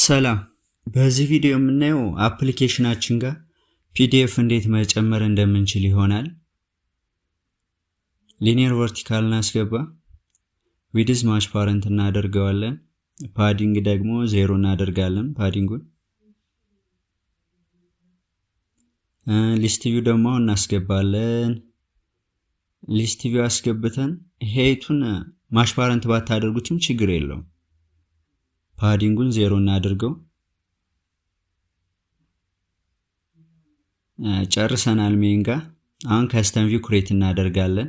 ሰላም በዚህ ቪዲዮ የምናየው አፕሊኬሽናችን ጋር ፒዲኤፍ እንዴት መጨመር እንደምንችል ይሆናል። ሊኒየር ቨርቲካል እናስገባ፣ ዊድዝ ማች ፓረንት እናደርገዋለን፣ ፓዲንግ ደግሞ 0 እናደርጋለን። ፓዲንጉን ሊስት ቪው ደግሞ እናስገባለን። ሊስት ቪው አስገብተን ሄይቱን ማች ፓረንት ባታደርጉትም ችግር የለውም። ፓዲንጉን 0 እናድርገው። ጨርሰናል። ሜንጋ አሁን ከስተም ቪው ክሬት እናደርጋለን።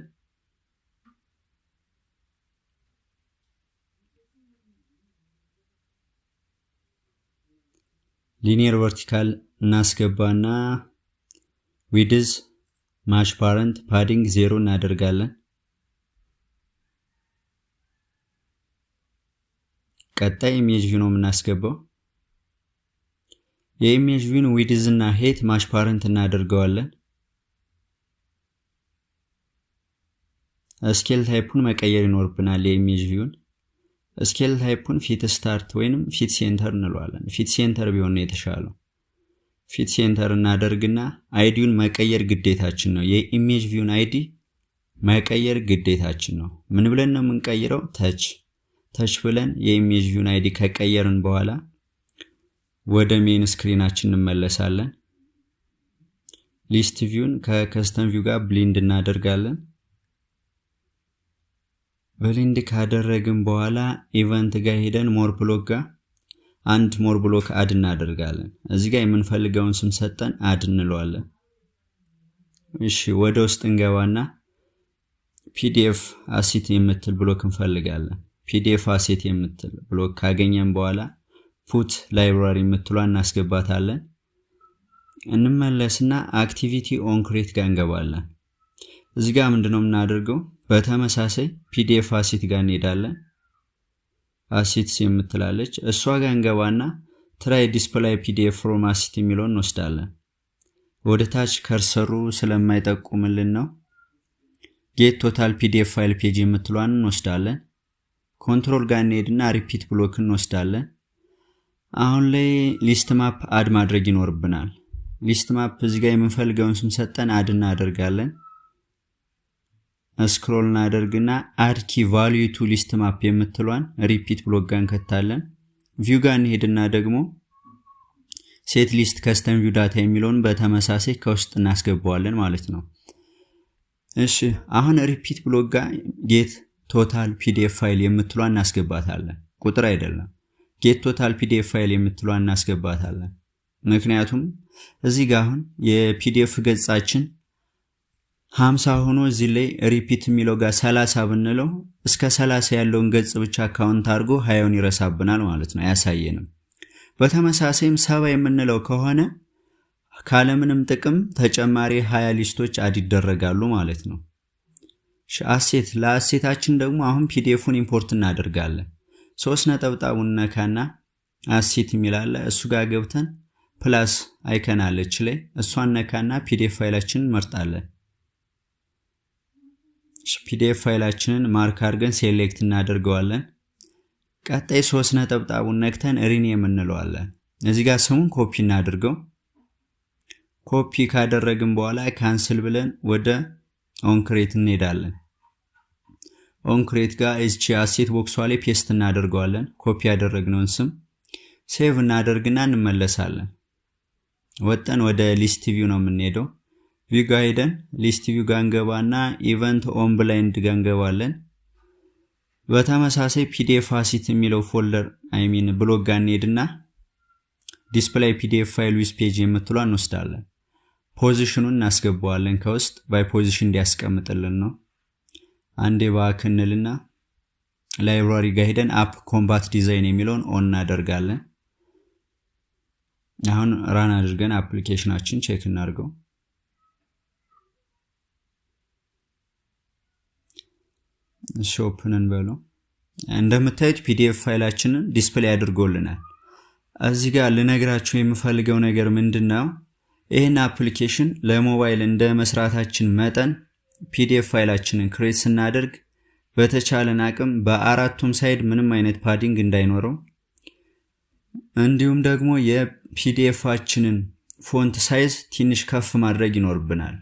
ሊኒየር ቨርቲካል እናስገባና ዊድዝ ማች ፓረንት ፓዲንግ 0 እናደርጋለን። ቀጣይ ኢሜጅ ቪው ነው የምናስገባው። የኢሜጅ ቪውን ዊድዝ እና ሄት ማች ፓረንት እናደርገዋለን። ስኬል ታይፑን መቀየር ይኖርብናል። የኢሜጅ ቪውን ስኬል ታይፑን ፊት ስታርት ወይንም ፊት ሴንተር እንለዋለን። ፊት ሴንተር ቢሆን ነው የተሻለው። ፊት ሴንተር እናደርግና አይዲውን መቀየር ግዴታችን ነው። የኢሜጅ ቪውን አይዲ መቀየር ግዴታችን ነው። ምን ብለን ነው የምንቀይረው? ታች ብለን የኢሜጅ ቪውን አይዲ ከቀየርን በኋላ ወደ ሜን ስክሪናችን እንመለሳለን። ሊስት ቪውን ከከስተም ቪው ጋር ብሌንድ እናደርጋለን። ብሌንድ ካደረግን በኋላ ኢቨንት ጋር ሄደን ሞር ብሎክ ጋር አንድ ሞር ብሎክ አድ እናደርጋለን። እዚህ ጋር የምንፈልገውን ስም ሰጠን አድ እንለዋለን። እሺ ወደ ውስጥ እንገባና ፒዲኤፍ አሴት የምትል ብሎክ እንፈልጋለን። ፒዲኤፍ አሴት የምትል ብሎክ ካገኘን በኋላ ፑት ላይብራሪ የምትሏን እናስገባታለን። እንመለስና አክቲቪቲ ኦን ክሬት ጋር እንገባለን። እዚህ ጋር ምንድነው የምናደርገው? በተመሳሳይ ፒዲኤፍ አሴት ጋር እንሄዳለን። አሴትስ የምትላለች እሷ ጋር እንገባና ትራይ ዲስፕላይ ፒዲኤፍ ፍሮም አሴት የሚለውን እንወስዳለን። ወደ ታች ከርሰሩ ስለማይጠቁምልን ነው። ጌት ቶታል ፒዲኤፍ ፋይል ፔጅ የምትሏን እንወስዳለን። ኮንትሮል ጋር እንሄድና ሪፒት ብሎክ እንወስዳለን። አሁን ላይ ሊስት ማፕ አድ ማድረግ ይኖርብናል። ሊስት ማፕ እዚህ ጋር የምንፈልገውን ስም ሰጠን አድ እናደርጋለን። ስክሮል እናደርግና አድ ኪ ቫልዩ ቱ ሊስት ማፕ የምትሏን ሪፒት ብሎክ ጋር እንከታለን። ቪው ጋር እንሄድና ደግሞ ሴት ሊስት ከስተም ቪው ዳታ የሚለውን በተመሳሳይ ከውስጥ እናስገባዋለን ማለት ነው። እሺ አሁን ሪፒት ብሎክ ጋር ጌት ቶታል ፒዲኤፍ ፋይል የምትሏን እናስገባታለን። ቁጥር አይደለም። ጌት ቶታል ፒዲኤፍ ፋይል የምትሏን እናስገባታለን። ምክንያቱም እዚህ ጋር አሁን የፒዲኤፍ ገጻችን 50 ሆኖ እዚህ ላይ ሪፒት የሚለው ጋር 30 ብንለው እስከ 30 ያለውን ገጽ ብቻ ካውንት አድርጎ 20ን ይረሳብናል ማለት ነው፣ አያሳየንም። በተመሳሳይም 70 የምንለው ከሆነ ካለምንም ጥቅም ተጨማሪ 20 ሊስቶች አድ ይደረጋሉ ማለት ነው። አሴት ለአሴታችን ደግሞ አሁን ፒዲኤፉን ኢምፖርት እናደርጋለን። 3 ነጠብጣቡን ነካና አሴት የሚላለ እሱ ጋር ገብተን ፕላስ አይከን አለች ላይ እሷን ነካና ፒዲኤፍ ፋይላችንን መርጣለን። ፒዲኤፍ ፋይላችንን ማርክ አድርገን ሴሌክት እናደርገዋለን። ቀጣይ 3 ነጠብጣቡን ነክተን ሪኔም እንለዋለን። እዚህ ጋር ስሙን ኮፒ እናድርገው። ኮፒ ካደረግን በኋላ ካንስል ብለን ወደ ኦን ክሬት እንሄዳለን። ኦን ክሬት ጋር እቺ አሴት ቦክሷ ላይ ፔስት እናደርገዋለን። ኮፒ ያደረግነውን ስም ሴቭ እናደርግና እንመለሳለን። ወጠን ወደ ሊስት ቪው ነው የምንሄደው። ቪው ጋር ሄደን ሊስት ቪው ጋር እንገባና ኢቨንት ኦን ብላይንድ ጋር እንገባለን። በተመሳሳይ ፒዲኤፍ አሴት የሚለው ፎልደር ብሎክ ጋር እንሄድና ዲስፕላይ ፒዲኤፍ ፋይል ዊዝ ፔጅ የምትሏን እንወስዳለን። ፖዚሽኑን እናስገባዋለን። ከውስጥ ባይ ፖዚሽን እንዲያስቀምጥልን ነው። አንዴ ባክንልና ላይብራሪ ጋር ሄደን አፕ ኮምባት ዲዛይን የሚለውን ኦን እናደርጋለን። አሁን ራን አድርገን አፕሊኬሽናችን ቼክ እናድርገው። ሾፕንን በለው እንደምታዩት ፒዲኤፍ ፋይላችንን ዲስፕሌይ አድርጎልናል። እዚህ ጋር ልነግራችሁ የምፈልገው ነገር ምንድነው? ይሄን አፕሊኬሽን ለሞባይል እንደ መስራታችን መጠን ፒዲኤፍ ፋይላችንን ክሬት ስናደርግ በተቻለን አቅም በአራቱም ሳይድ ምንም አይነት ፓዲንግ እንዳይኖረው እንዲሁም ደግሞ የፒዲኤፋችንን ፎንት ሳይዝ ትንሽ ከፍ ማድረግ ይኖርብናል